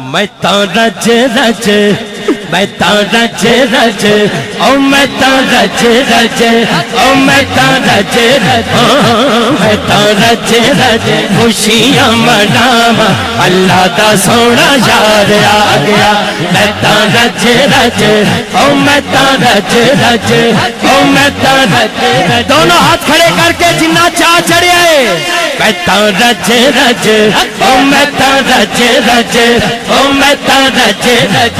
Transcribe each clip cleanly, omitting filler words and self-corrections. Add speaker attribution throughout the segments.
Speaker 1: मैं तो रज रज, मैं तो रज रज, ओ मैं तो रज रज, ओ मैं तो रज रज, मैं तो रज रज खुशियां मनावा अल्लाह दा सोना यार आ गया। मैं तो रज रज, ओ मैं तो रज रज, ओ मैं तो रज रज। दोनों हाथ खड़े करके जिन्ना चाह चढ़े है। मैं तो रज रज, ओ मैं तो रज रज, ओ मैं तो रज रज,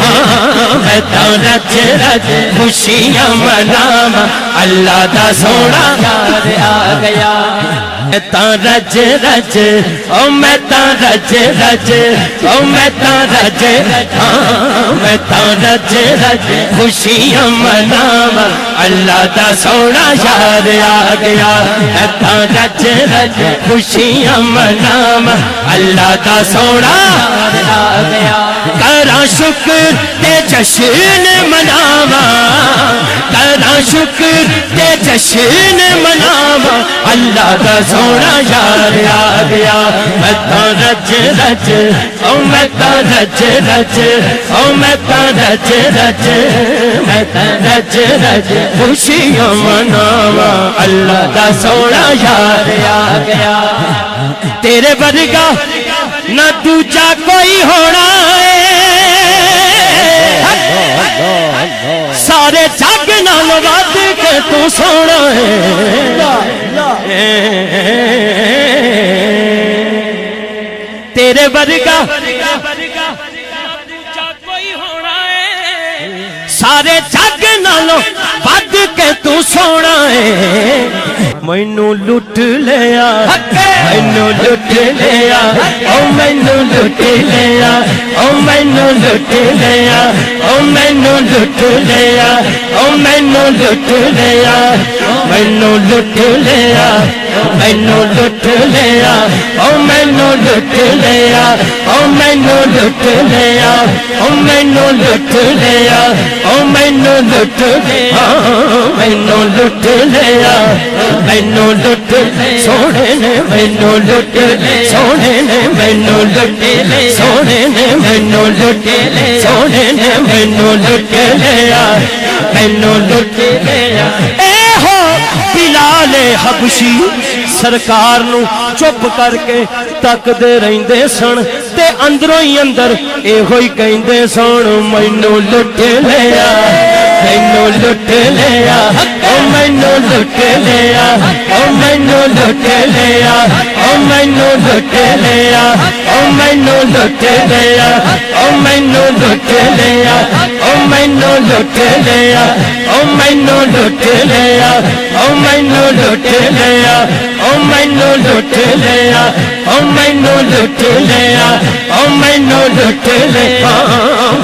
Speaker 1: मैं तो रज रज खुशियां मनावा अल्लाह दा सोना यार आ गया। मैं तो रज रज, ओ मैं तो रज रज, ओ मैं तो रज रज, मैं तो रज रज खुशियां मनावा अल्लाह दा सोना यार आ गया। मैं तो रज रज खुशियां मनावा अल्लाह दा सोना यार आ गया। करा शुक्र ते जश्न मनावा, करा शुक्र ते जश्न मनावा अल्लाह दा सोना यार आ गया। मैं तो रज रज, ओ मैं तो रज रज, ओ मैं तो रज रज, मैं तो रज रज खुशियां मनावा अल्लाह दा सोना यार आ गया। तेरे वर्गा ना दूजा कोई होना है, सारे जग नाल वध के तू सोना है। तेरे वर्गा कोई होना है, सारे जग नाल वध के तू सोना है। मैनू लुट लिया, मैनू लुट लिया, ओ मैनू लुट लिया, ओ मैनू लुट लिया, ओ मैनू लुट लिया, ओ मैनू लुट लिया, मैनू लुट लिया, मैनू लुट लिया, ओ मैनू लुट लिया, ओ मैनू लुट लिया, ओ मैनू लुट लिया, ओ मैनू लुट लिया, मैनू लुट लिया, मैनू लुट सोने ने मैनू लुट, सोने ने मैनू लुट, सोने ने मैनू लुट, सोने ने मैनू लुट लिया, मैनू लुट लिया। ए हो बिलाल हबशी सरकार नू चुप करके तकदे रहिंदे सन ते अंदरों ही अंदर एहो ही कहंदे सन मैनू लुट लिया, मैनू लुट लिया, ओ मैनू लुट लिया, ओ मैनू लुट लिया, ओ मैनू लुट लिया, ओ मैनू लुट लिया, ओ मैनू लुट लिया, ओ मैनू लुट लिया, ओ मैनू लुट लिया, ओ मैनू लुट लिया, ओ मैनू लुट लिया, ओ मैनू लुट लिया, ओ मैनू लुट लिया,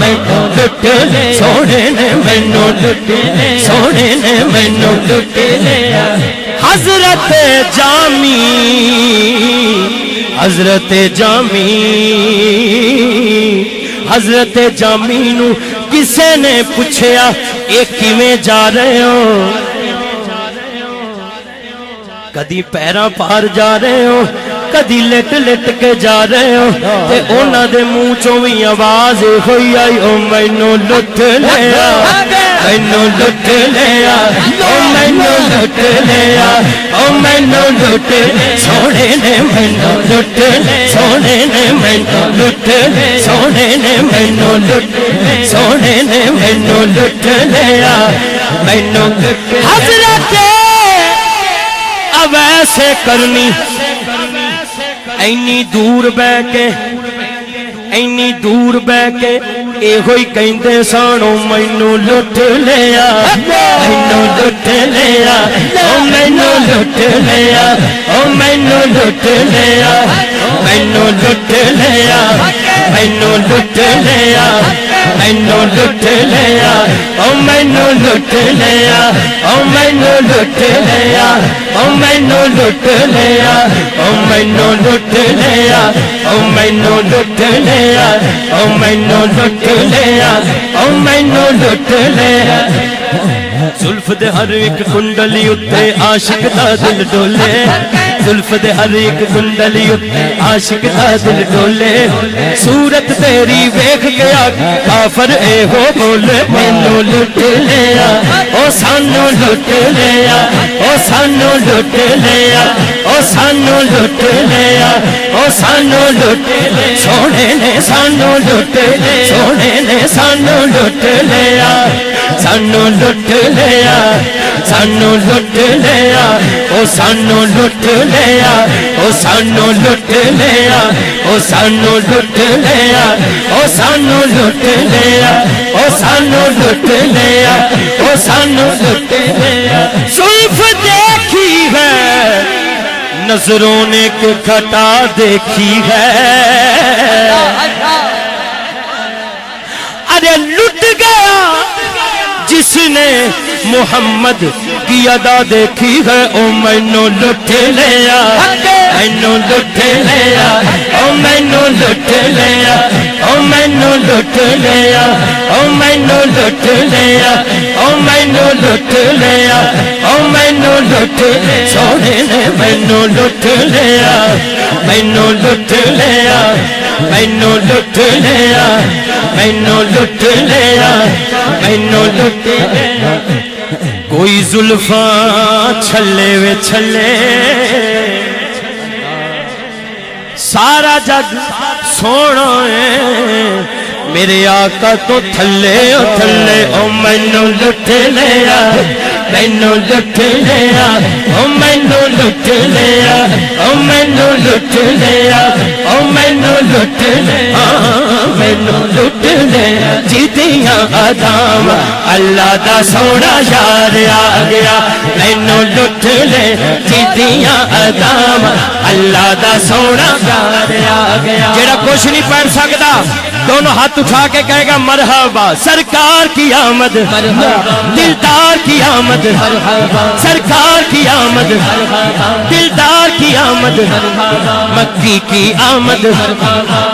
Speaker 1: मैनू लुट ले सोने ने मैनू लुट ले, सोने ने मैनू लुट लिया। हजरत जामी, हजरत जामी, हजरत जामी नू किसे ने पूछया ये किवें जा रहे हो, कदी पैरां पार जा रहे हो, कदी लिट लिट के जा रहे हो, ते उन्हां दे मुंह चों भी आवाज होई आई ओ मैनू लुट लिया, मैनू लुट लिया, ओ मैनू लुट लिया, ओ मैनू लुट, सोने ने मैनू लुट, सोने ने मैनू लुट, सोने ने मैनू लुट, सोने ने मैनू लुट लिया, मैनू हजरत वैसे करनी इन्नी दूर बह के, इन्नी दूर बह के एहो ही कहंदे सन मैनू लुट लिया, मैनू लुट लिया, ओ मैनू लुट लिया, ओ मैनू लुट लिया, मैनू लुट लिया, मैनू लुट लिया, मैनू लुट लिया, ओ मैनू लुट लिया, ओ मैनू लुट लिया, ओ मैनू लुट लिया, ओ मैनू लुट लिया, ओ मैनू लुट लिया, ओ मैनू लुट लिया, ओ मैनू लुट लिया। जुल्फ दे हर एक कुंडली उत्ते आशिक दा दिल डोले, जुल्फ दे हर एक कुंडली उत्ते आशिक दा दिल डोले सूरत तेरी वेख के काफर ए हो बोले मैनू लुट लिया ओ सानू लुट लिया ओ सानू लुट लिया ओ सानू लुट लिया ओ सानू लुट सोने ने सानू लुट सोने ने सानू लुट लिया सानू लुट लिया सानू लुट लिया ओ सानू लुट लिया ओ सानू लुट लिया ओ सानू लुट लिया ओ सानू लुट लिया ओ सानू लुट लिया ओ सानू लुट लिया जुल्फ देखी है नजरों ने को घटा देखी है अरे लुट गया जिसने मोहम्मद की अदा देखी है ओ मैनू लुट लिया मैनू लुट लिया ओ मैनू लुट लिया ओ मैनू लुट लिया ओ मैनू लुट लिया ओ मैनू लुट लिया ओ मैनू लुट सोने ने मैनू लुट लिया मैनू लुट लिया मैनू लुट लिया मैनू लुट लिया मैनू लुट लिया कोई जुल्फा छले वे छले सारा जग सोना है मेरे आका तो थले ओ थले ओ मैनू लुट लिया मैनू लुट लिया ओ मैनू लुट लिया ओ मैनू लुट लिया ओ मैनू लुट लिया मैनू लुट लिया जिदियां अदाम अल्लाह दा सोना यार आ गया मैनू लुट ले जिदियां अदाम अल्लाह दा सोना यार आ गया जेड़ा कुछ नहीं पढ़ सकता दोनों हाथ उठा के कहेगा मरहबा सरकार की आमद दिलदार की आमद सरकार की आमद दिलदार की आमद मक्की की आमद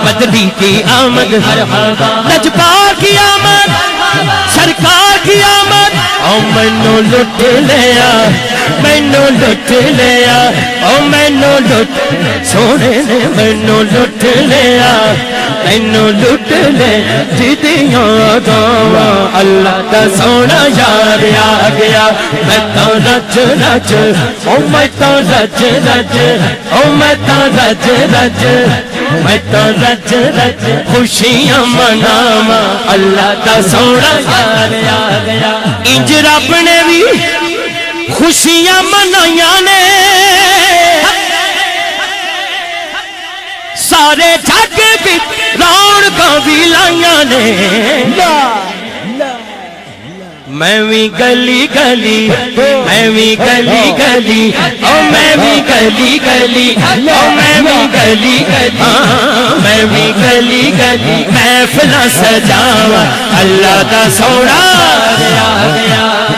Speaker 1: बदली की आमद लजपार की आमद सरकार की आमद ओ मैनू लुट लिया मैनू लुट लिया ओ मैनू लुट सोने ने मैनू लुट लिया मैनू लुट ले जिदियां अदावां अल्लाह दा सोना यार आ गया मैं तो रज रज ओ मैं तो रज रज ओ मैं तो रज रज मैं तो रज रज खुशियां मनावा अल्लाह दा सोना यार आ गया इंज रब ने भी खुशियां मनाइयां ने सारे जग विच रौनकां भी लाइयां ने मैं भी गली गली मैं भी गली गली ओ मैं भी गली गली ओ मैं भी गली गली मैं भी गली गली महफिलां सजावा अल्लाह दा सोना आ गया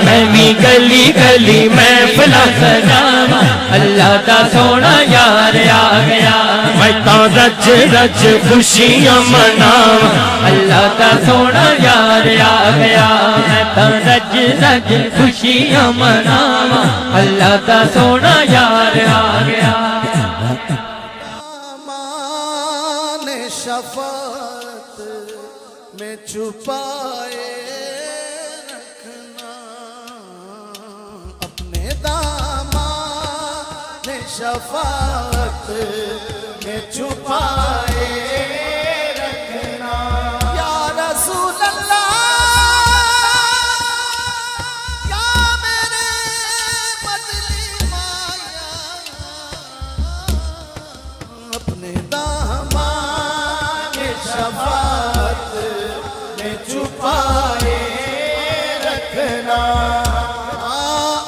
Speaker 1: मैं भी गली गली महफिलां सजावा अल्लाह दा सोना यार आ गया मैं तो रज रज खुशियां मनावा अल्लाह दा सोना यार आ गया मैं तो रज रज खुशियां मनावा अल्लाह दा सोना यार आ गया
Speaker 2: मान शफात में छुपाए रखना अपने दामान शफात में छुपाए रखना या रसूल अल्लाह या मेरे बदली माया अपने दामान शफात में छुपाए रखना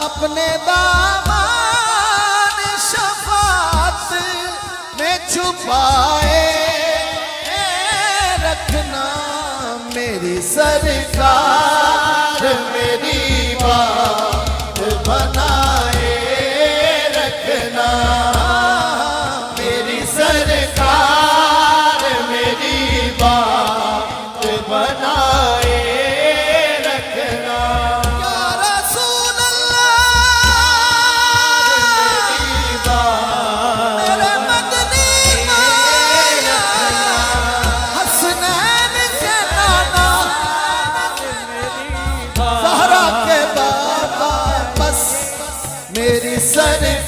Speaker 2: अपने दामान शफात में छुपाए रखना मेरी सरकार मेरी बात बनाए रखना मेरी सरकार मेरी बात बनाए रखना या रसूल अल्लाह मेरी बात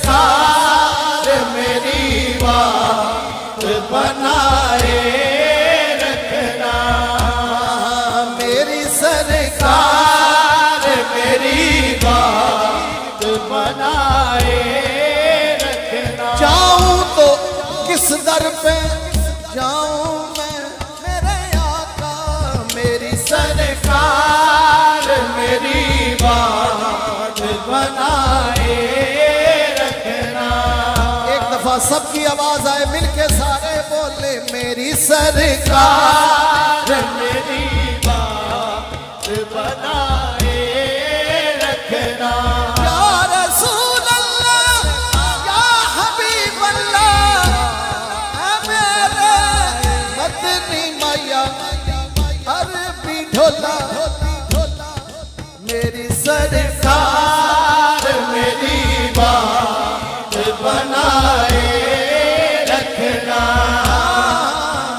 Speaker 2: सरकार मेरी बात बनाए रखना। मेरी सरकार मेरी बात बनाए रखना। जाऊं तो किस दर पे जाऊं मैं मेरे आका, मेरी सरकार मेरी बात बनाए रखना। एक दफा सबकी आवाज आए मिलके सारे बोले, मेरी सरकार मेरी बात बनाए रखना। या रसूल अल्लाह या हबीब अल्लाह, ऐ मेरे मदनी मैया अरबी ढोला, मेरी सरकार मेरी बात बनाए रखना।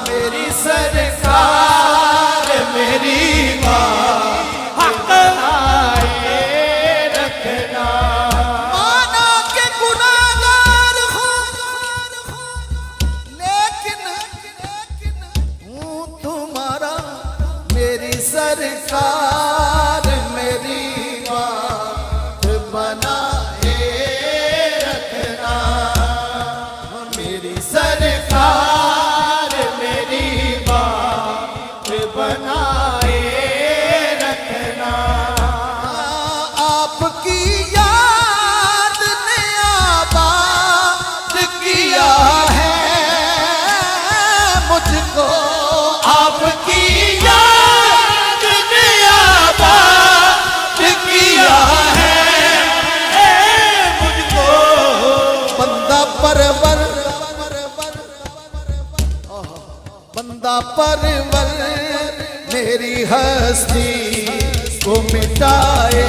Speaker 2: मेरी सरकार मेरी बात बनाए रखना। माना के गुनाहगार हूँ लेकिन हूँ तुम्हारा, मेरी सरकार मेरी बात बनाए रखना। मेरी सरकार मेरी बात बनाए रखना। आपकी याद ने आबाद किया है मुझको, आपकी याद ने आबाद किया है मुझको। बंदा परवर बंदा परवर मेरी हस्ती को मिटाए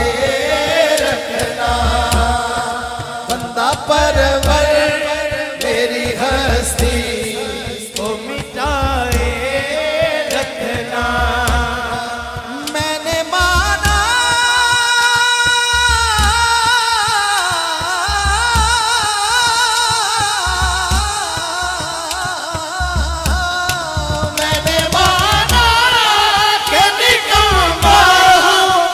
Speaker 2: रखना। बंदा परवर मेरी हस्ती को मिटाए रखना। मैंने माना मैंने माना कि निकम्मा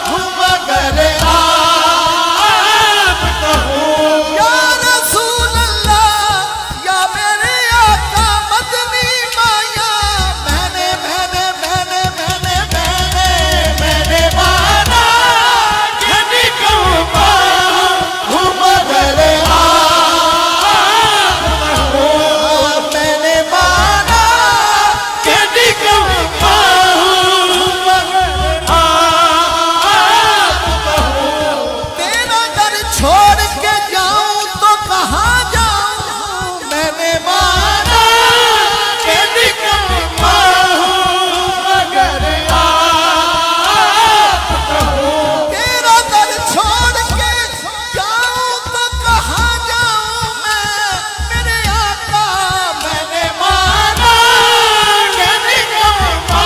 Speaker 2: हूँ मगर आप कहूँ। या रसूल अल्लाह या मेरे आका मदनी माया, मैंने माना कि निकम्मा हूँ मगर आप कहूँ। मैंने माना कि निकम्मा हूँ मगर आप कहूँ। तेरा दर छोड़ के जाऊं तो कहाँ जाऊं, मैंने माना कि निकम्मा हूँ मगर आप कहूँ। तेरा दर छोड़ के जाऊं तो कहाँ जाऊं मैं, मेरे आका मैंने माना कि निकम्मा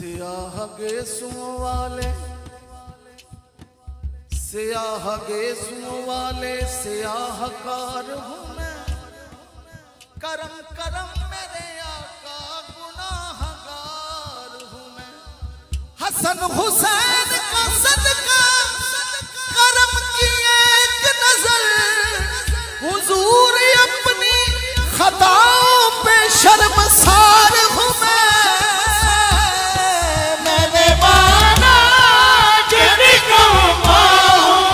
Speaker 2: सियाह गेसुओं वाले सियाह गेसुओं वाले सियाहकार हूँ मैं। करम करम मेरे आका गुनाहगार हूँ मैं। हसन हुसैन का सदका करम की एक नजर हुजूर अपनी खताओं पे शर्मसार हूँ मैं। मैंने माना कि निकम्मा हूँ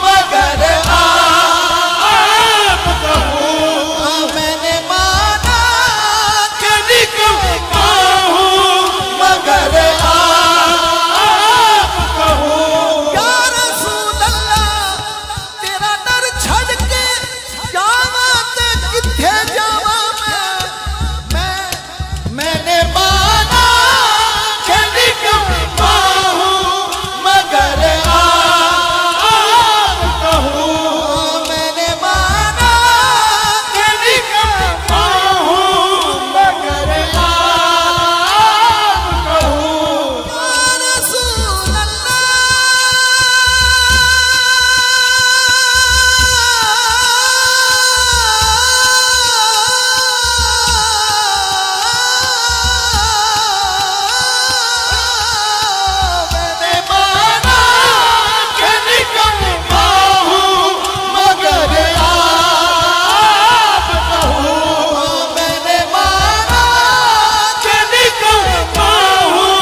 Speaker 2: मगर आप कहूँ। मैंने माना कि निकम्मा हूँ मगर आप कहूँ। या रसूल अल्लाह तेरा डर छड़ के जावा ते किथे जावा मैंने माना कि निकम्मा हूँ मगर आप कहूँ। मैंने माना कि निकम्मा हूँ मगर आप कहूँ। या रसूल मैंने माना कि निकम्मा हूँ मगर आप कहूँ। मैंने माना कि निकम्मा हूँ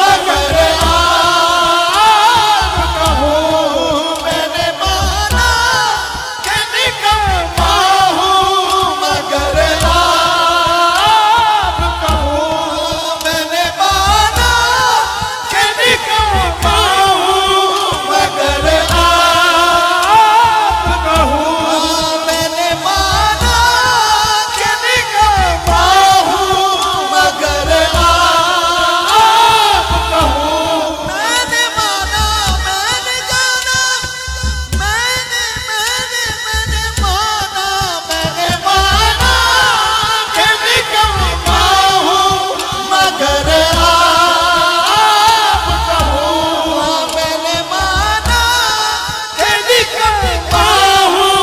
Speaker 2: मगर आप कहूँ। मैंने माना कि निकम्मा हूँ मगर आप कहूँ। मैंने माना कि निकम्मा हूँ मगर आप कहूँ। मैंने माना कि निकम्मा हूँ मगर आप कहूँ। मैंने माना मैंने जाना मैंने माना कि निकम्मा हूँ मगर आप कहूँ। मैंने माना कि निकम्मा हूँ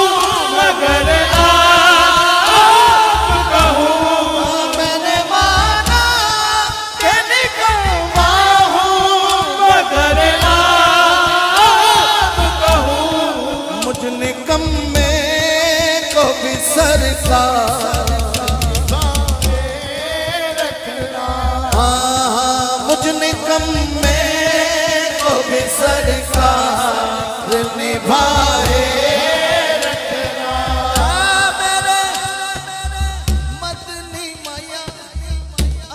Speaker 2: मगर आप कहूँ। मैंने माना कि निकम्मा हूँ मगर आप कहूँ। मुझ निकम्मे को भी सरकार मुझ निकम्मे को भी सरकार निभाए रखना। मेरे मदनी माया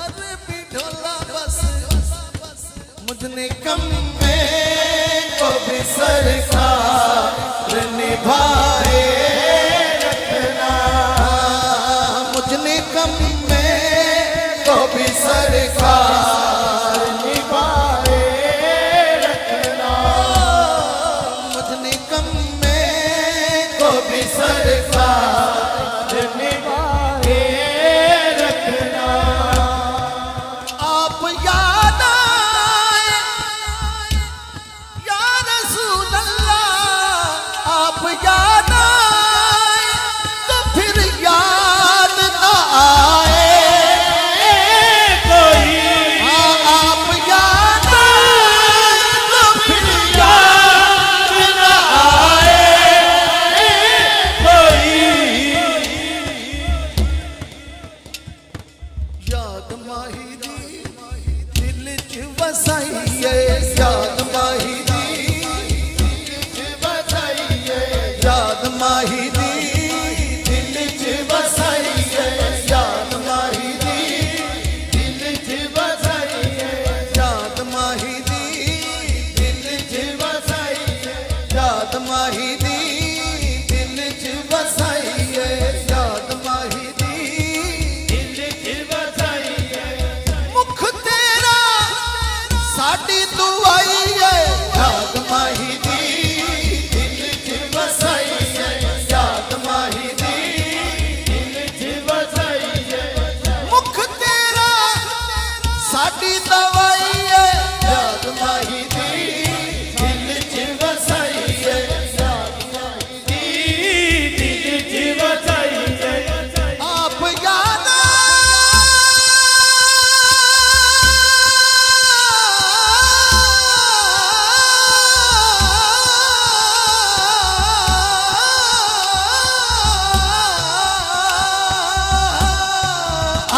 Speaker 2: अरबी ढोला बस मुझ निकम्मे को भी सरकार निभाए रखना। मुझ निकम्मे को भी सरकार निभाए रखना। मुझ निकम्मे को भी सरकार निभाए रखना। आप याद आए या रसूल अल्लाह। आप याद आए तो फिर याद ना आए कोई। आप याद आए तो फिर याद ना आए कोई। याद माही दी दिल च वसाइए। याद माही दी याद माही दी दिल च वसाइए। याद माही दी दिल च वसाइए। याद माही दी दिल च वसाइए। याद माही दी दिल च वसाइए। याद माही दी दिल च वसाइए। मुख तेरा साडी दुआई है। याद माही दी दिल च वसाइए। याद माही दी दिल च वसाइए। मुख तेरा साडी दवाई माही दी दिल च वसाई है आप याद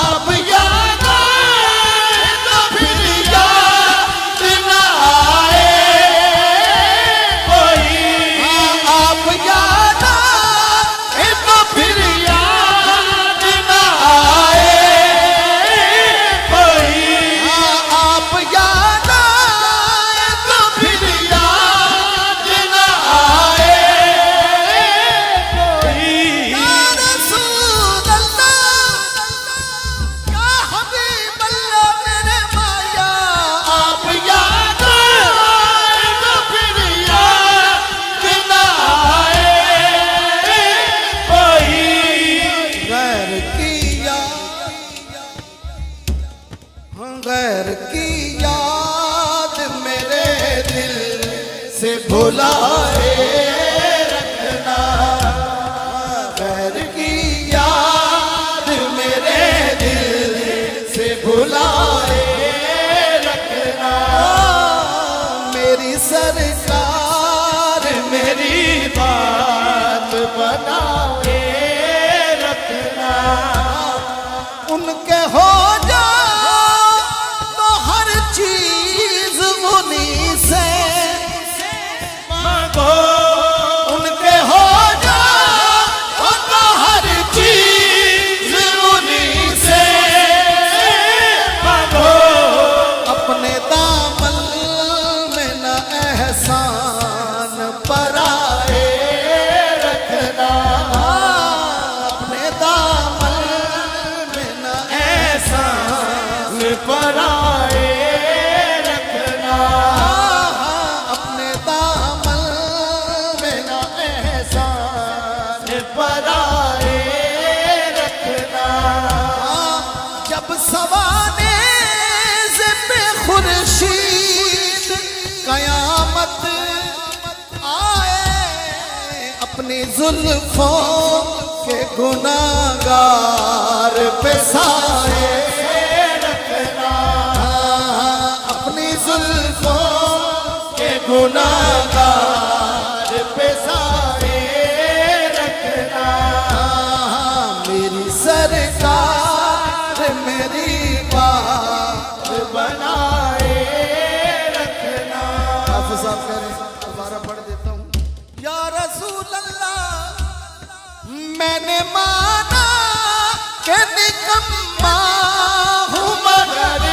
Speaker 2: आप याद तो फिर याद ना आए कोई आप याद तो फिर याद ना आए कोई आप याद तो फिर याद ना आए कोई या रसूल अल्लाह या हबीब अल्लाह मेरे माया आप याद तो फिर याद ना आए कोई गैर की याद मेरे दिल से भुलाए रखना गैर की याद मेरे दिल से भुलाए रखना मेरी सरकार मेरी बात बनाए रखना उनके हो जा तो हर चीज उन्हीं से मांगो उनके हो जा तो हर चीज उन्हीं से मांगो अपने दामन में न एहसान पराए रखना अपने दामन में न एहसान पराए रखना अपने दामन में न एहसान पराए रखना जब सवाने से पे खुर्शीद कयामत आए अपनी जुल्फों के गुनाहगार पे साए रखना अपनी जुल्फों के गुनाहगार पे साए रखना मेरी सरकार मेरी बात बनाए रखना हाफिज साहब कह रहे हैं दोबारा पढ़ देता हूँ या रसूल अल्लाह मैंने माना कि निकम्मा हूँ मगर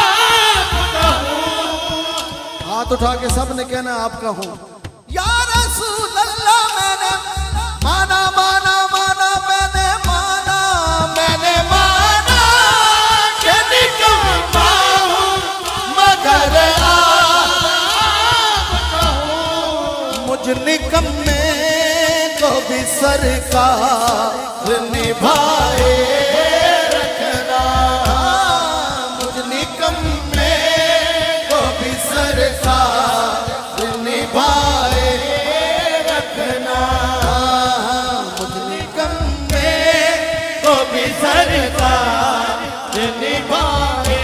Speaker 2: आपका हूँ हाथ उठा के सब ने कहना आपका हूँ या रसूल अल्लाह मैंने माना माना माना मैंने माना कि निकम्मा हूँ मगर आपका हूँ मुझ निकम्मे को भी सरकार निभाए रखना मुझ निकम्मे को भी सरकार निभाए रखना मुझ निकम्मे को भी सरकार निभाए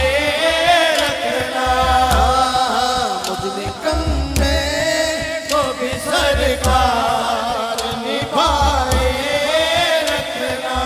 Speaker 2: रखना मुझ निकम्मे को भी सरकार निभाए रखना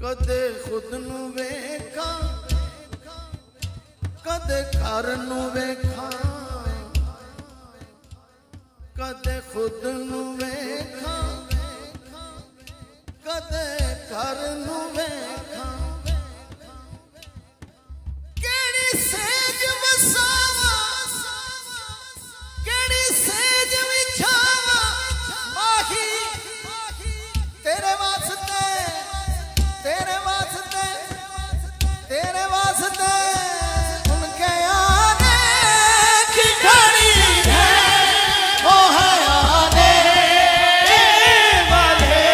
Speaker 2: कदे खुद नू वेखा कदे घर नू वेखा कदे खुद नू वेखा कदे घर नू वेखा केड़ी सेज वसावा केड़ी सेज विछावा माही तेरे वास्ते तेरे वास्ते तेरे वास्ते उनके आने की घड़ी है वो है आने वाले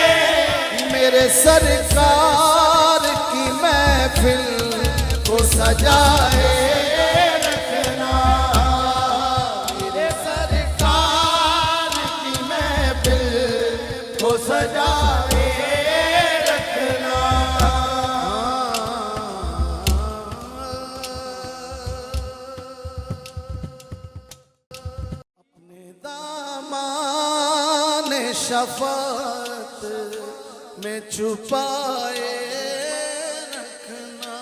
Speaker 2: मेरे सरकार की महफिल को सजाए रखना मेरे सरकार की महफिल को सजाए शफात में छुपाए रखना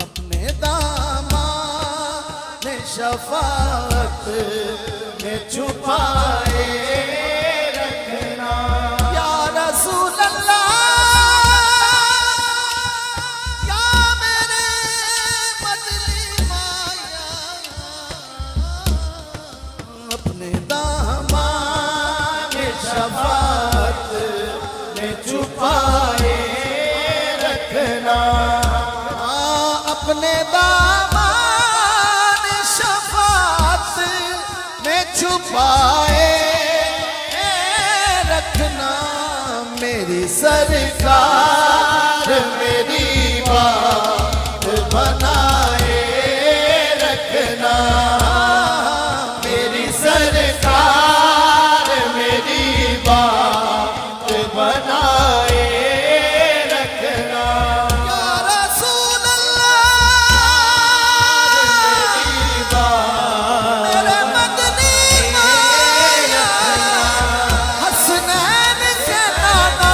Speaker 2: अपने दामाद शफात में छुपाए रखना या रसूल अल्लाह या मेरे मदनी माया अपने शफात में छुपाए रखना अपने दामन शफात में छुपाए रखना मेरी सरकार मेरी बात बनाए रखना मेरी सरकार बनाए रखना या रसूल अल्लाह मेरे मदनी माया हसनैन के नाना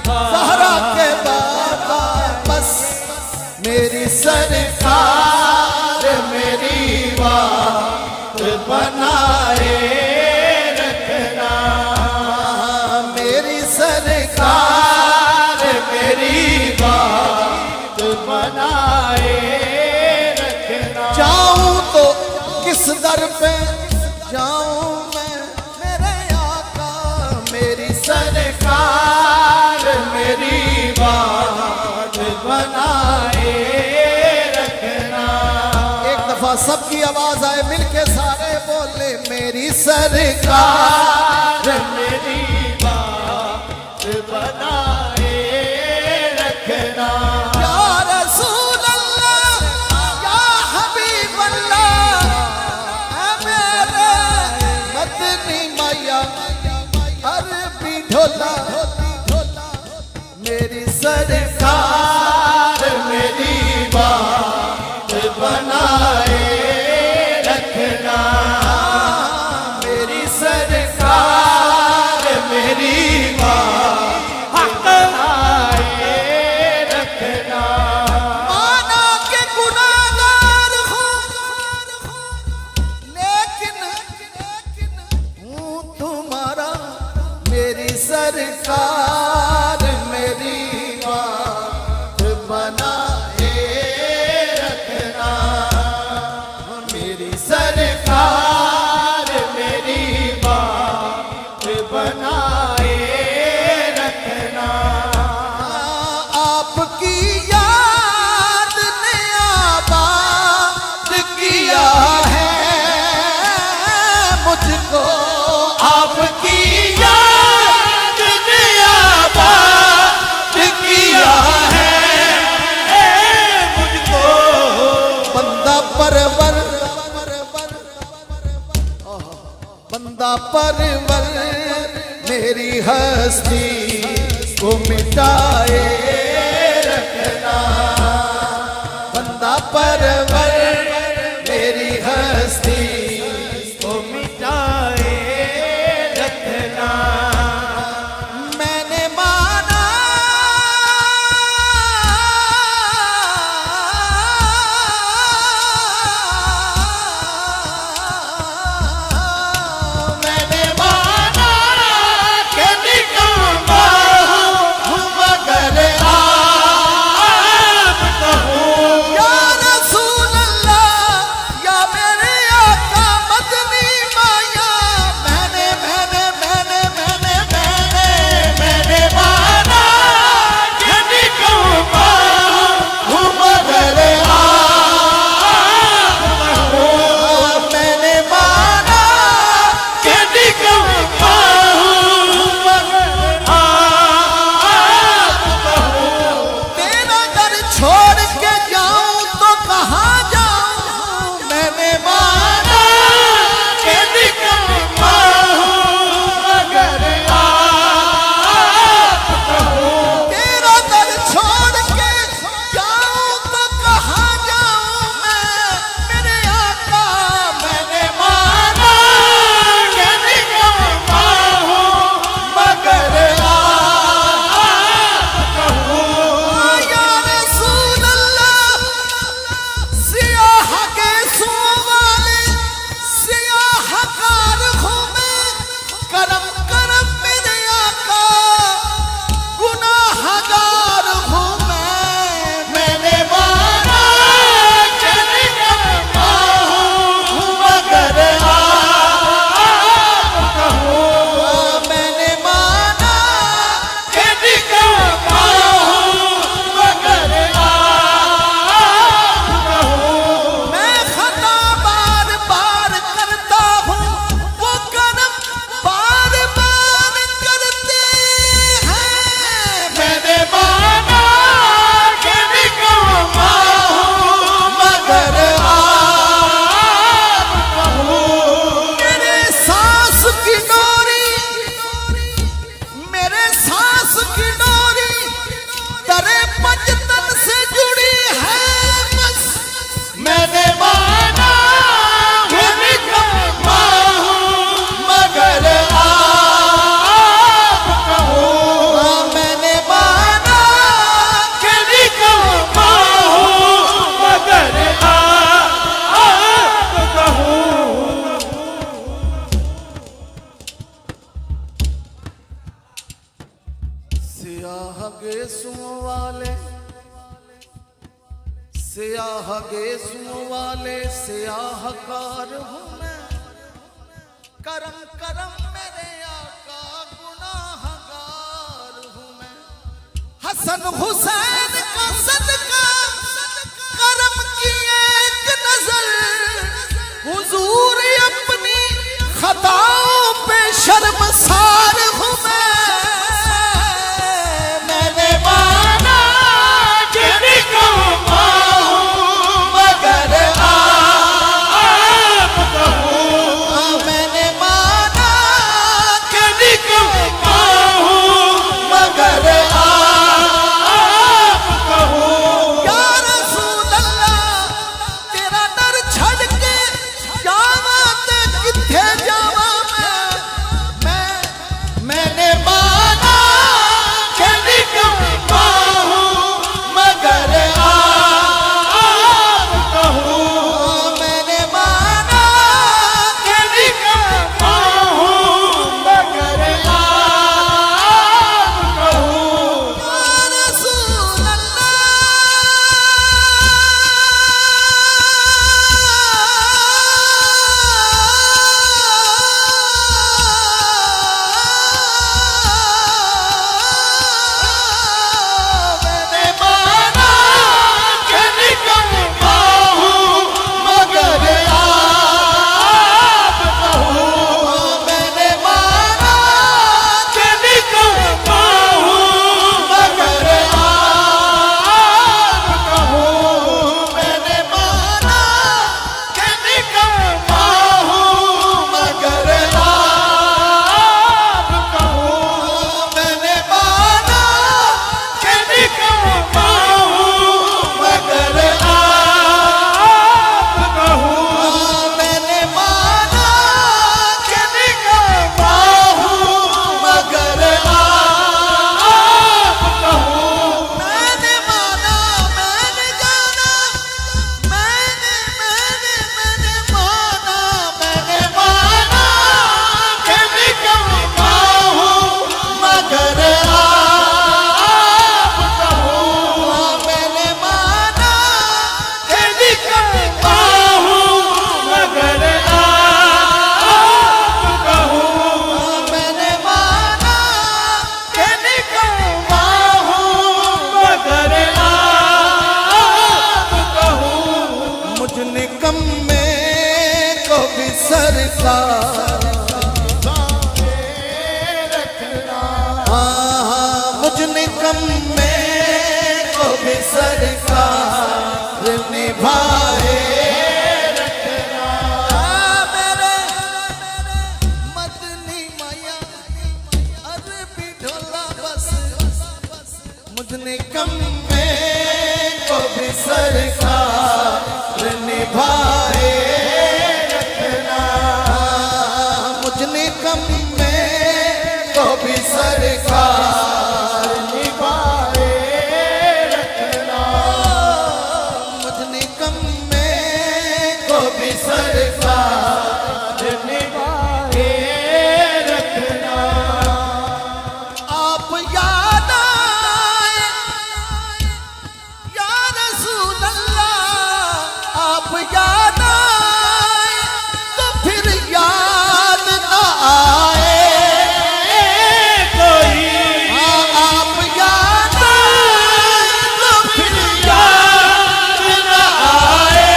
Speaker 2: ज़हरा के बाबा बस मेरी सरकार मेरी बात बनाए बनाए रखना जाऊं तो किस दर पे जाऊं मैं मेरे आका मेरी सरकार मेरी बात बनाए रखना एक दफा सबकी आवाज आए मिलके सारे बोले मेरी सरकार मेरी बात बनाए रखना ढोला मेरी सरकार मेरी बात बनाए रखना मेरी सरकार मेरी बात बनाए रखना माना के गुनाहगार हूँ लेकिन हूँ तुम्हारा मेरी सरकार मेरी बात बनाए रखना मेरी सरकार मेरी बात बनाए रखना आपकी याद ने आबाद किया है मुझको आपकी बंदा परवर मेरी हस्ती को मिटाए रखना बंदा परवर मेरी हस्ती को मिटाए रखना मैंने सियाह गेसुओं वाले, सियाह गेसुओं वाले सियाहकार हूँ मैं। करम करम मेरे आका गुनाहगार हूँ मैं। हसन हुसैन का सदका करम की एक नजर, हुजूर अपनी खताओं पे शर्मसार हूँ मैं। मैंने माना कि निकम्मा हूँ मगर आप कहूँ। मैंने माना कि निकम्मा हूँ मगर आप कहूँ। या रसूल अल्लाह तेरा दर छड़ के जावा ते किथे जावा मैं। मैंने माना कि निकम्मा हूँ मगर आप कहूँ। मैंने माना कि निकम्मा हूँ मगर आप कहूँ। या रसूल मैंने माना कि निकम्मा हूँ मगर आप कहूँ। मैंने माना कि निकम्मा हूँ मगर आप कहूँ। मैंने माना कि निकम्मा हूँ मगर आप कहूँ। मैंने माना कि निकम्मा हूँ मगर आप कहूँ। मैंने माना कि निकम्मा हूँ मगर आप कहूँ। मैंने माना, मैंने जाना, मैंने माना, मैंने माना कि निकम्मा हूँ मगर आप कहूँ। मैंने माना कि निकम्मा हूँ मगर आप कहूँ। मैंने माना कि निकम्मा हूँ मगर आप कहूँ। मुझ निकम्मे को भी सरकार, हाँ मुझ निकम्मे को भी सरकार निभाए रखना। मेरे मदनी माया अरबी ढोला बस, मुझ निकम्मे को भी सरकार निभाए रखना। मुझ निकम्मे को भी सरकार निभाए रखना। मुझ निकम्मे को भी सरकार निभाए रखना। आप याद आए या रसूल अल्लाह, आप याद आए तो फिर याद न आए कोई। हाँ आप याद आए तो फिर याद न आए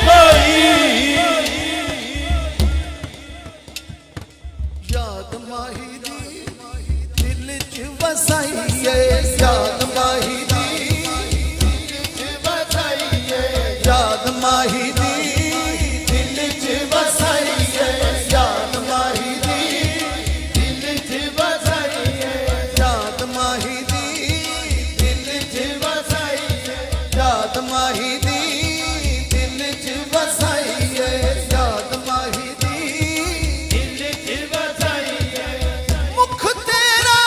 Speaker 2: कोई। याद माही दी दिल च वसाइए, याद माही दी याद माही दी दिल च वसाइए, याद माही दी दिल च वसाइए, याद माही दी दिल च वसाइए, याद माही दी दिल च वसाइए, याद माही दी दिल च वसाइए। मुख तेरा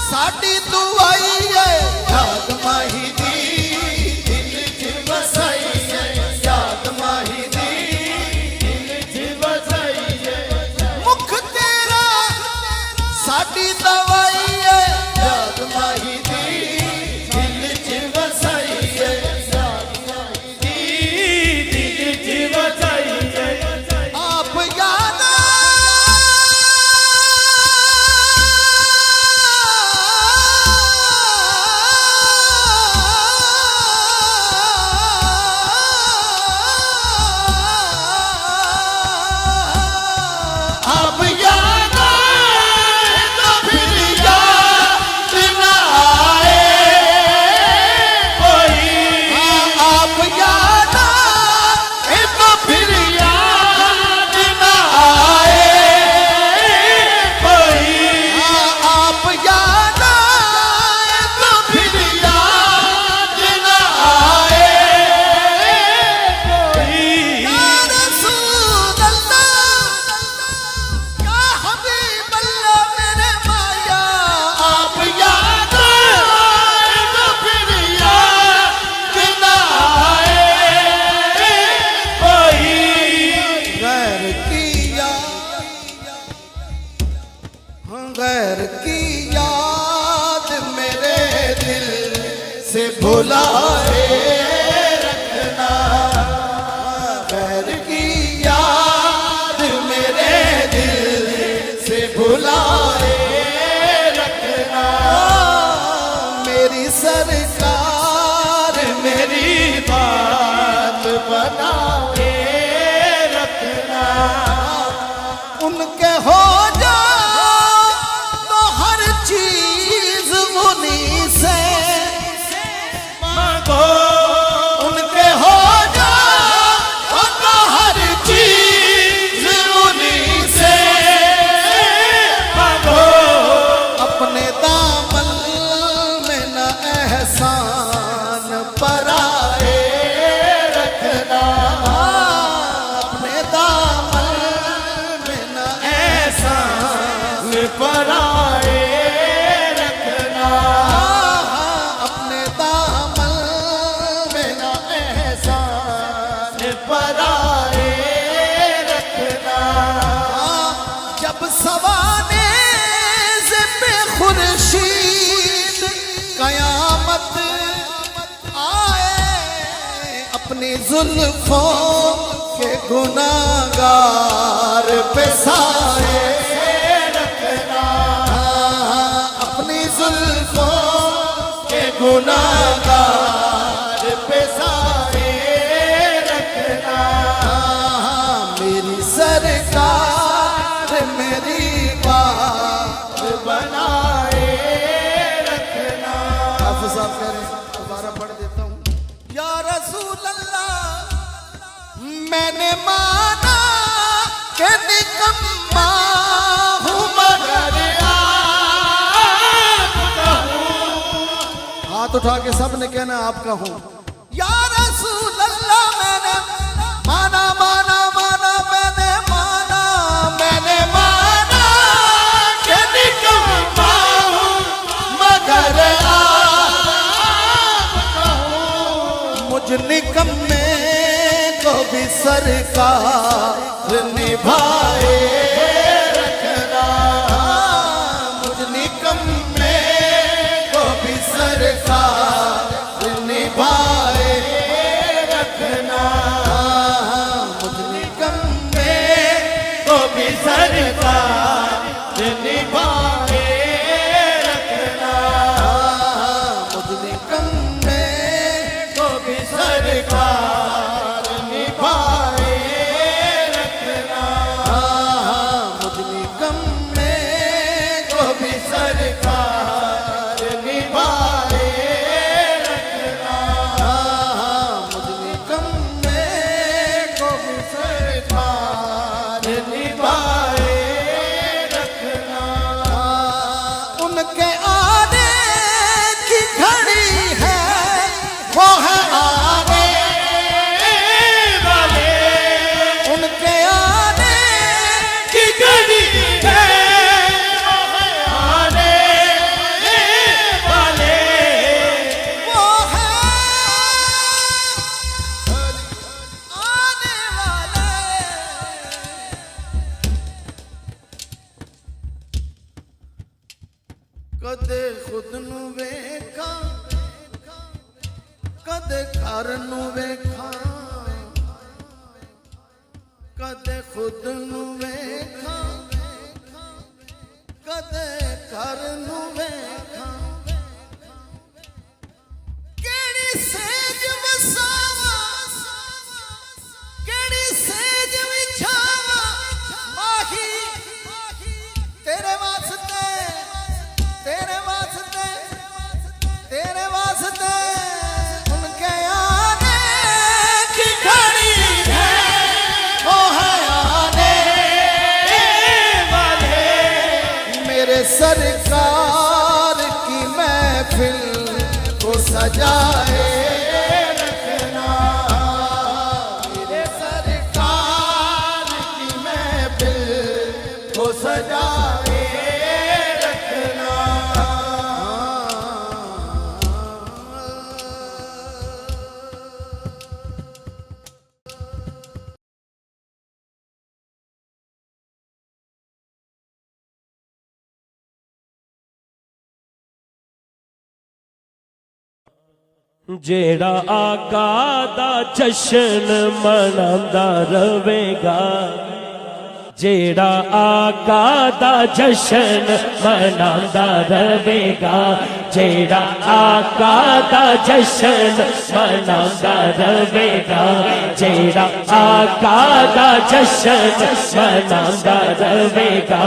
Speaker 2: साडी दुआई है, याद माही दी दिल च वसाइए, याद माही दी दिल च वसाइए। मुख तेरा साडी दवाई गैर की याद मेरे दिल से भुलाए रखना, गैर की याद मेरे दिल से भुलाए रखना। मेरी सरकार मेरी बात बनाए रखना। उनके हो जा तो हर चीज उन्हीं से मांगो, उनके हो जा तो हर चीज उन्हीं से मांगो। अपने दामन में न एहसान पराए रखना, अपने दामन में न एहसान पराए रखना, अपने दामन में न एहसान पराए रखना। जब सवाने से पे खुर्शीद कयामत आए, अपनी जुल्फों के गुनाहगार पे साए रखना, अपनी जुल्फों के गुनाहगार पे साए रखना। मेरी सरकार मेरी बात बनाए रखना। हाफिज साहब कह रहे हैं, दोबारा पढ़ देता हूँ। या रसूल अल्लाह मैंने माना कि निकम्मा हूँ मगर आपका हूँ। हाथ उठा के सबने कहना आपका हूँ। या रसूल अल्लाह मैंने माना माना माना मैंने माना, मैंने माना कि निकम्मा हूँ मगर आपका हूँ। मुझ निकम्मे को भी सरकार निभाए रखना, मुझ निकम्मे को भी सरकार निभाए रखना, मुझ निकम्मे को भी सरकार निभाए रखना, मुझ निकम्मे को भी सरकार निभाए रखना, मुझ निकम्मे को भी सरकार निभाए रखना, मुझ निकम्मे को भी सरकार निभाए रखना। उनके आने की घड़ी है वो है आने वाले, उनके आने की घड़ी है वो है आने वाले, वो है आने वाले। कदे खुद नू वेखा कदे घर नू वेखा, कदे खुद नू वेखा कदे घर नू वेखा। केड़ी सेज वसावा केड़ी सेज विछावा माही तेरे वास्ते तेरे वास्ते तेरे वास्ते। उनके आने की घड़ी है वो है आने वाले। मेरे सरकार की महफिल को सजाए रखना, मेरे सरकार की महफिल को सजाए
Speaker 1: जेड़ा आका दा जश्न मनांदा रवेगा, जेड़ा आका दा जश्न मनांदा रवेगा, जेड़ा आका दा जश्न मनांदा रवेगा, जेड़ा आका दा जश्न मनांदा रवेगा,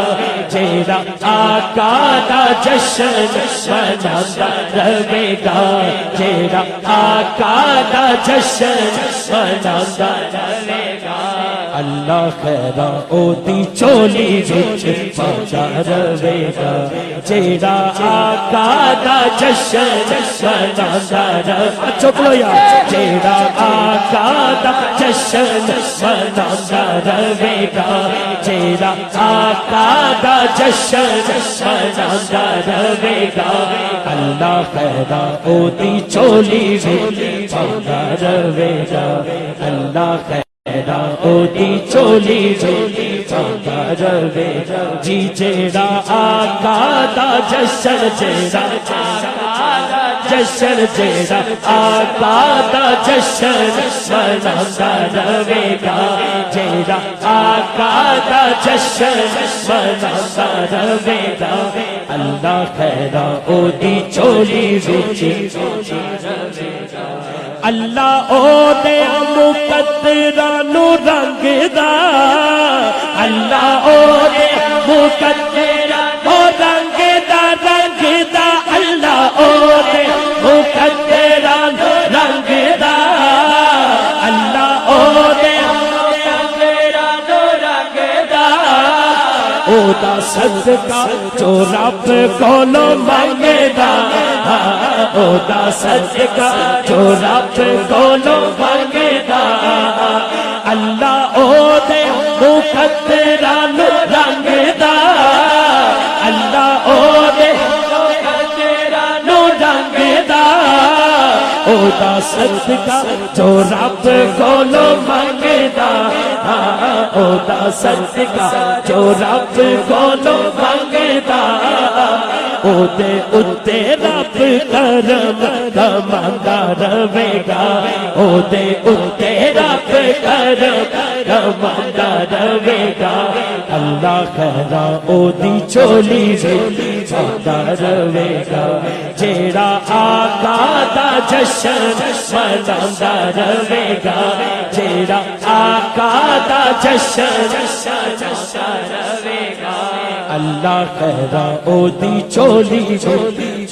Speaker 1: जेड़ा आका दा जश्न मनांदा रवेगा, जेड़ा आका दा जश्न मनांदा रवेगा। अल्लाह खैरा ओदी चोली विच पांदा रवेगा, जेड़ा आका दा जश्न मनांदा रवेगा। चुप लो यार, जेड़ा आका दा जश्न मनांदा रवेगा, जेड़ा आका दा जश्न मनांदा रवेगा। अल्लाह खैरा ओदी चोली विच पांदा रवेगा, अल्लाह खैरा ओदी चोली पांदा रवेगा जी। जेड़ा आका दा जश्न, जेड़ा जश्न, जेड़ा आका दा जश्न मनांदा रवेगा, जेड़ा आका दा जश्न मनांदा रवेगा। अल्लाह खैरा ओदी चोली विच अल्लाह ओदे मुकद्दरां नू रंगदा, अल्लाह ओदे मुकद्दरां नू रंगदा रंगदा, अल्लाह ओदे मुकद्दरां नू रंगदा, अल्लाह ओदे मुकद्दरां नू रंगदा। ओदा सदका जो रब कोलों मंगदा, ओदा सदका जो रब कोलों मंगदा। अल्लाह ओदे मुकद्दरां नू रंगदा, अल्लाह ओदे मुकद्दरां नू रंगदा। ओदा सदका जो रब कोलों मंगदा, ओदा सदका जो रब कोलों मंगदा। ओदे उत्ते रब करम कमांदा रवेगा, ओदे उत्ते रब करम कमांदा रवेगा। अल्लाह खैरा ओदी चोली विच पांदा रवेगा, जेड़ा आका दा जश्न मनांदा रवेगा, जेड़ा आका दा जश्न मनांदा रवेगा। अल्लाह खैरा ओदी चोली विच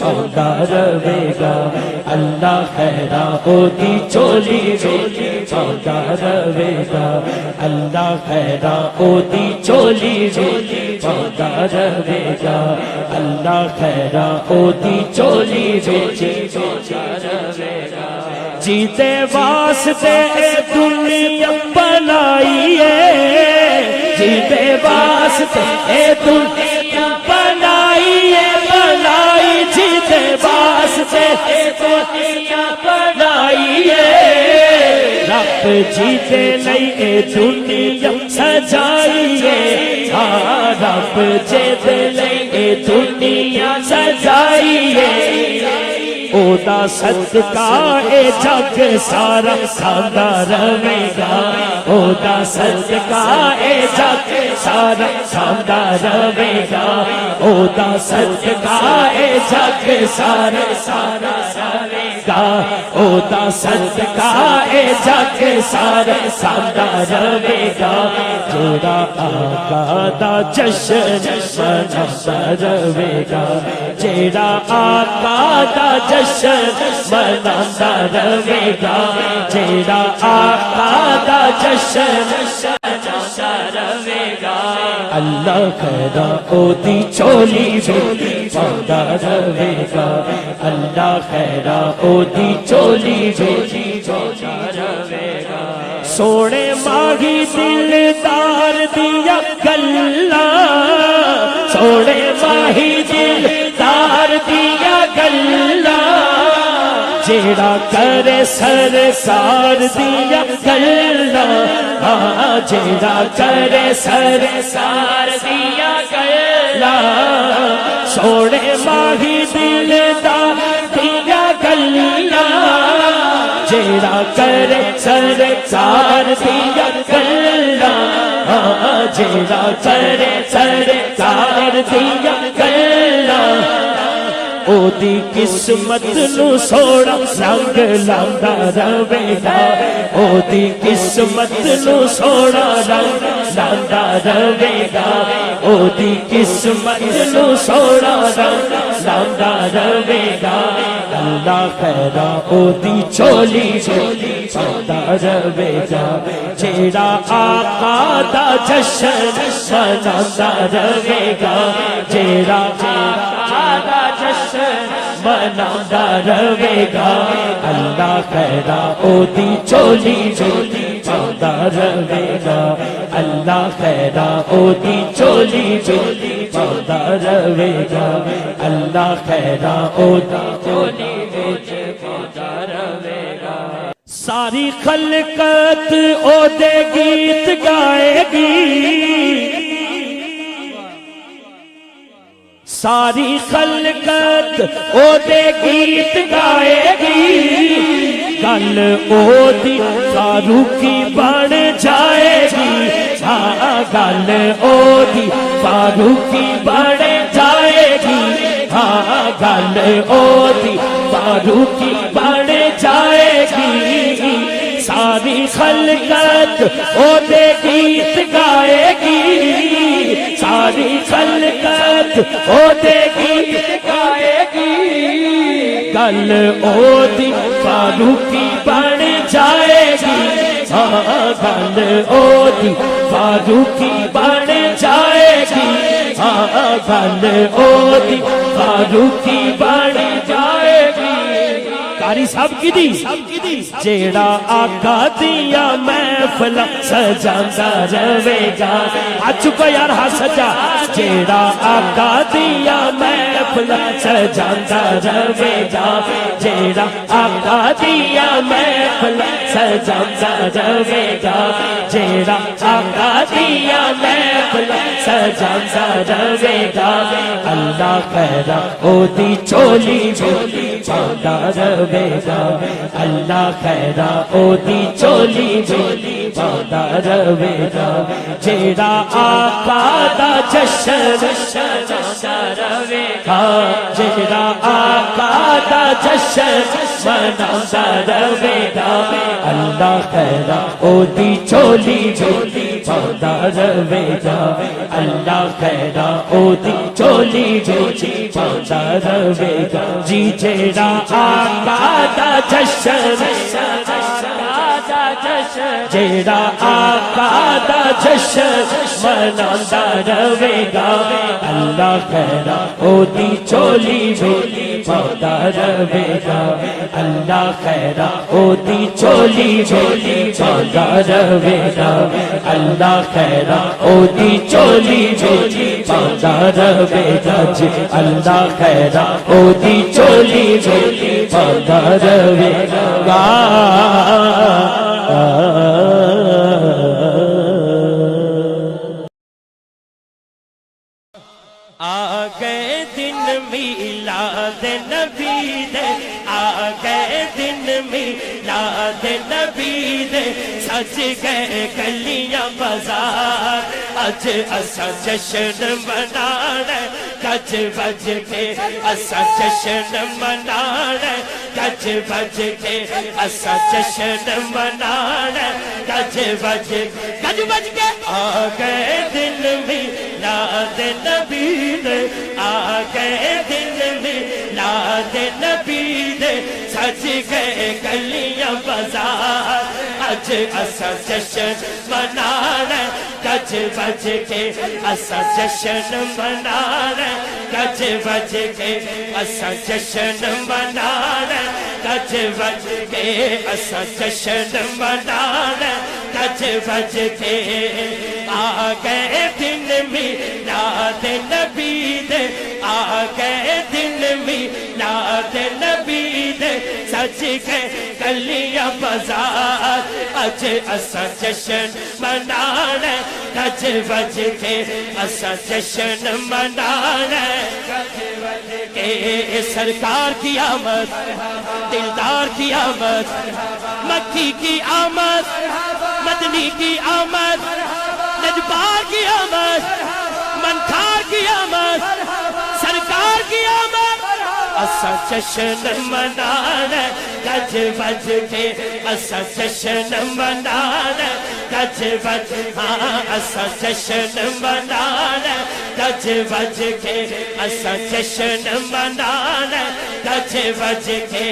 Speaker 1: पांदा रवेगा, अल्लाह खैरा ओदी चोली विच पांदा रवेगा, अल्लाह खैरा ओदी चोली विच पांदा रवेगा, अल्लाह खैरा ओदी चोली विच पांदा रवेगा। जीते वास्ते दुनिया बनाई है, जीते वास्ते दुनिया बनाई है, बनाई जीते वास्ते दुनिया बनाई है। रब जीते नहीं दुनिया सजाई है, हाँ रब जीते नहीं दुनिया सजाई है। ओदा सदका ए जग सारा खांदा रवेगा, ओदा सदका ए जग सारा खांदा रवेगा, ओदा सदका ए जग सारा रवेगा, ओदा सदका ए जग सारा खांदा रवेगा। जेड़ा आका दा जश्न मनांदा रवेगा, जेड़ा आका दा जश्न मनांदा रवेगा, जेड़ा आका दा जश्न मनांदा रवेगा। अल्लाह खैरा ओदी चोली विच पांदा रवेगा, अल्लाह खैरा ओदी चोली विच पांदा रवेगा। सोने माही दिलदार दिया गल्लां, सोने माही दिलदार दिया गल्लां, जेड़ा करे सरकार दिया गल्लां, जेड़ा करे सरकार दिया गल्लां। सोने माही दिलदार दिया गल्लां, जेड़ा करे सरकार दिया गल्ला, जेड़ा करे सरकार दिया गल्ला, ओदी किस्मत नू सोड़ा रंग लांदा रवेगा, ओदी किस्मत नू सोड़ा रंग लांदा रवेगा, ओदी किस्मत नू सोड़ा रंग लांदा रवेगा। अल्लाह खैरा ओदी चोली चोली पांदा रवेगा, जेड़ा आका दा जश्न मनांदा रवेगा, जेड़ा आका दा जश्न मनांदा रवेगा। अल्लाह खैरा ओदी चोली चोली पांदा रवेगा, अल्लाह खैरा ओदी चोली चोली पांदा रवेगा, अल्लाह खैरा ओदी चोली पांदा रवेगा। सारी खलकत ओदे गीत गाएगी, सारी खलकत ओदे गीत गाएगी, कल ओदी फारूकी बन जाएगी, हाँ गल ओदी फारूकी बन जाएगी, हाँ गल ओदी फारूकी बन जाएगी। सारी खलकत ओदे गीत गाएगी, सारी खलकत ओदे गीत गाएगी, कल ओदी फारूकी बन जाएगी, हाँ कल ओदी फारूकी बन जाएगी, हाँ कल ओदी फारूकी बन जाएगी। कारी साहब की दी जेड़ा आका दिया महफिल सजांदा रवेगा, आ चुका यार हाथ सजा, जेड़ा आका दिया महफिल सजांदा रवेगा, जेड़ा आका दिया महफिल सजांदा रवेगा, जेड़ा आका दिया महफिल सजांदा रवेगा। अल्लाह खैरा ओदी चोली चोली पांदा रवेगा, अल्लाह खैरा ओदी चोली चोली पांदा रवेगा, जेड़ा आका दा जश्न मनांदा रवेगा, जेड़ा आका दा जश्न मनांदा रवेगा। अल्लाह खैरा ओदी चोली चोली पांदा रवेगा, अल्लाह खैरा ओदी चोली चोली पांदा रवेगा। जी जेड़ा आका दा जश्न जेड़ा आका दा जश्न मनांदा रवेगा, अल्लाह खैरा ओदी चोली चोली पांदा रवेगा, अल्लाह खैरा ओदी चोली चोली पांदा रवेगा, अल्लाह खैरा ओदी चोली चोली पांदा रवेगा, जी अल्लाह खैरा ओदी चोली चोली पांदा रवेगा। आ गए दिन मिलाद नबी दे, आ गए दिन मिलाद नबी दे, सज गए गलियां बाजार, अज असा जश्न मनाना, गज बज के असा जश्न मनाना, गज बज के असा जश्न मनाना, गज बज के आ गए दिन मिलाद नबी दे, आ गए दिन मिलाद नबी दे, सज गए गलियां बाजार, अज असा जश्न मनाना, गज बज के असा जश्न मनाना, गज बज के असा जश्न मनाना, गज बज के असा जश्न मनाना, गज बज के आ गए दिन मिलाद नबी दे, आ गए दिन मिलाद नबी दे, सज के गलियां बाजार अज असा जश्न मनाना गज बज के असा जश्न मनाना गज बज के सरकार की आमद दिलदार की आमद मक्की की आमद मदनी की आमद नजबार की आमद मनखार की आमद सरकार की आमद असा जश्न मनाना गज बज के असा जश्न मनाना गज बज हाँ असा जश्न मनाना गज बज के असा जश्न मनाना गज बज के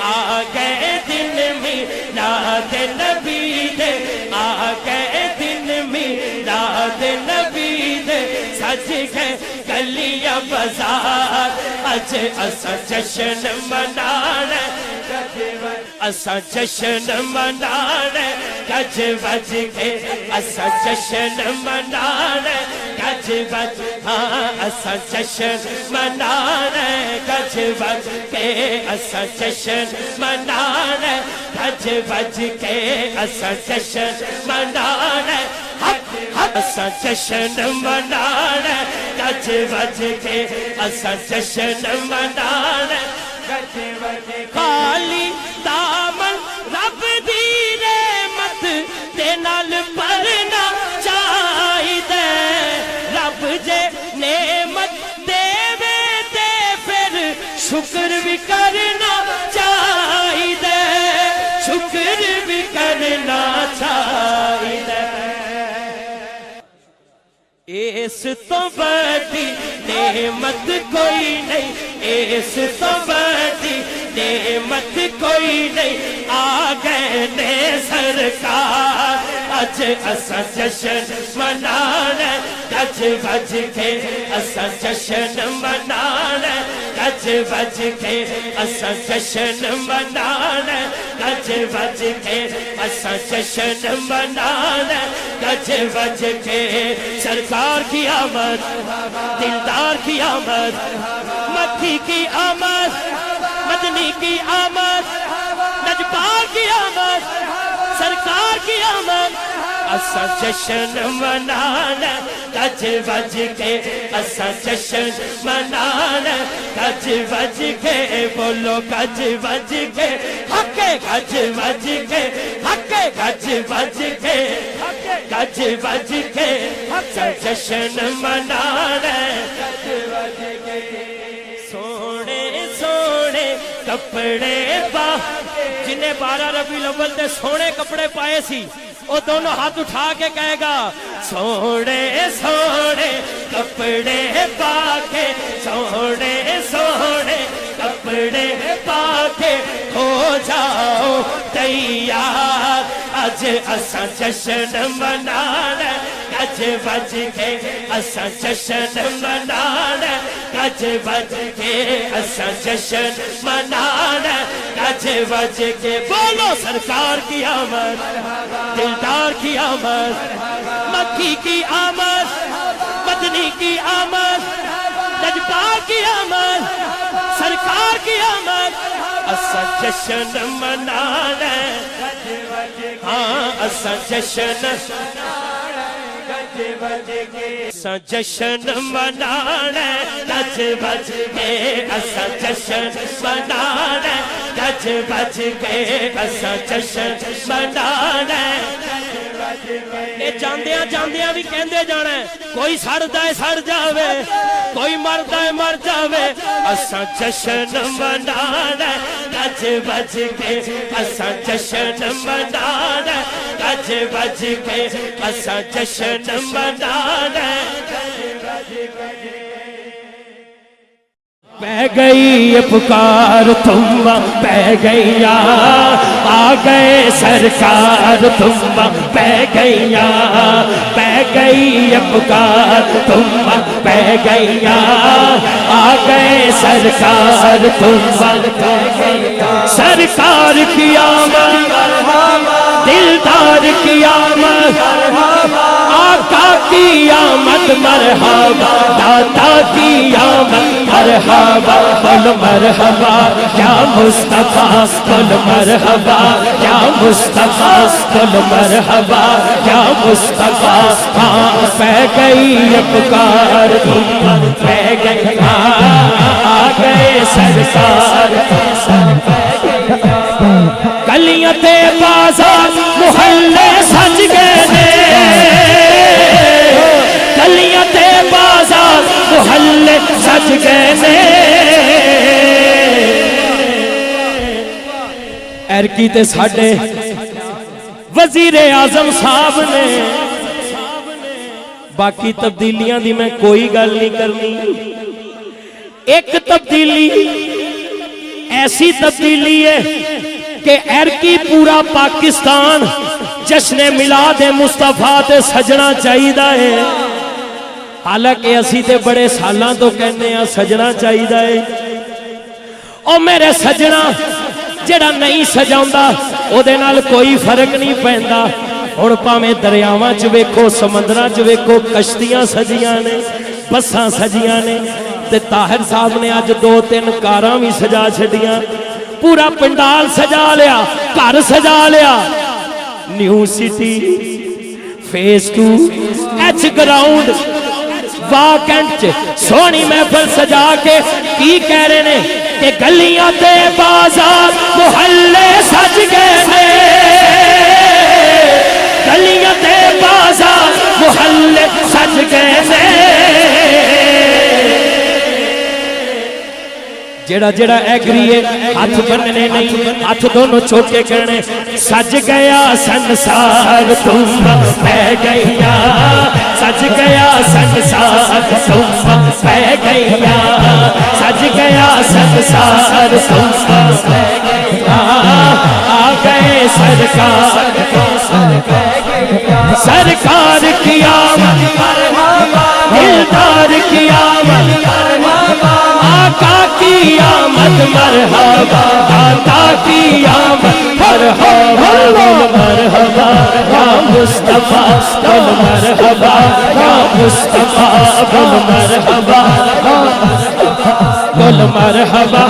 Speaker 1: आ गए दिन मीलाद नबी दे आ गए दिन मीलाद नबी दे सज गए गलियां बाजार अज असा जश्न मनाना असा जश्न मनाना गज बज के असा जश्न मनाना गज बज हाँ असा जश्न मनाना गज बज के असा जश्न मनाना गज बज के असा जश्न मनाना असा जश्न मनाना गज बज के असा जश्न मनाना गज बज खाली दामन रब दी रहमत दे नाल भरना चाहिदा रब जे नेमत देवे ते फिर शुक्र भी करना चाहिदा शुक्र भी करना चाहिदा इस तो बड़ी नेमत कोई नहीं इस तो बड़ी नेमत कोई नहीं आ गए ने सरकार अज असा जश्न मनाना गज बज के असा जश्न मनाना गज बज के असा जश्न मनाना गज बज के असा जश्न मनाना गज बज के सरकार की आमद दिलदार की आमद मक्की की आमद मदनी की आमद नजबार की आमद सरकार की आमद असा जश्न मनाना गज बज के असा जश्न मनाना गज बज के बोलो गज बज के हके गज बज के हके गज बज के गज बज के असा जश्न मनाना गज बज के सोने सोने कपड़े पा जिन्हें 12 रबीउल अव्वल दे सोने कपड़े पाए सी वो दोनों हाथ उठा के कहेगा सोने सोने कपड़े पाके सोने सोने कपड़े पाके हो जाओ तैयार अज असा जश्न मनाना गज बज के असा जश्न मनाना गज बज के असा जश्न मनाना गज बज के बोलो सरकार की आमद दिलदार की आमद मक्की की आमद मदनी की आमद नजबार की आमद सरकार की आमद असा जश्न मनाना हाँ असा जश्न असा जश्न मनाना गज बज के असा जश्न मनाना गज बज के असा जश्न मनाना जांदियां जांदियां भी कहंदे जाना कोई सड़दा है सड़ जावे कोई मरदा है मर जावे असा जश्न मनाना गज बज के असा जश्न मनाना गज बज के असा जश्न मनाना पै गई ये पुकार तुम पै गैया आ गए सरकार तुम पै गैया पै गई ये पुकार तुम पै गैया आ गए सरकार तुम सरकार की आमद दिलदार की आमद आका की आमद मरहबा दाता की आमद मरहबा कुल मरहबा या मुस्तफा कुल मरहबा या मुस्तफा कुल मरहबा या मुस्तफा हाँ पै गई ये पुकार पै गई आ गए सरकार गलियां ते बाजार मुहल्ले सज गए ने गलियां ते बाजार मुहल्ले सज गए ने एरकी ते साडे वजीरे आजम साहब ने बाकी तब्दीलियां दी मैं कोई गल नहीं करनी एक तब्दीली ऐसी तब्दीली है कि एरकी पूरा पाकिस्तान जश्न मिलाद मुस्तफा ते सजना चाहिदा है हालांकि असी ते बड़े सालों तो कहने सजना चाहिदा है ओ मेरे सजना जेड़ा नहीं सजाउंदा ओदे नाल कोई फर्क नहीं पैंदा हुण भावें दरियावां च वेखो समुद्रां च वेखो कश्तियां सजियां ने बसां सजियां ने ते ताहिर साहब ने अज 2-3 कारां भी सजा छड़ियां पूरा पंडाल सजा लिया घर सजा लिया new city phase 2 H ground वाकंड च सोहनी महफिल सजा के की कह रहे ने कि गलियां ते बाजार मुहल्ले सज गए ने गलियां ते बाजार मुहल्ले सज गए ने जेड़ा जेड़ा एग्री है हाथ बनने नहीं हाथ दोनों छोटे कहने सज गया संसार तुम पै गईया सज गया संसार तुम पै गईया सज गया संसार तुम पै गईया आ गए सरकार की आमद दिलदार की आमद आका की आमद मरहबा दाता की आमद मरहबा मरहबा या मुस्तफा कुल मरहबा या मुस्तफा कुल मरहबा कुल मरहबा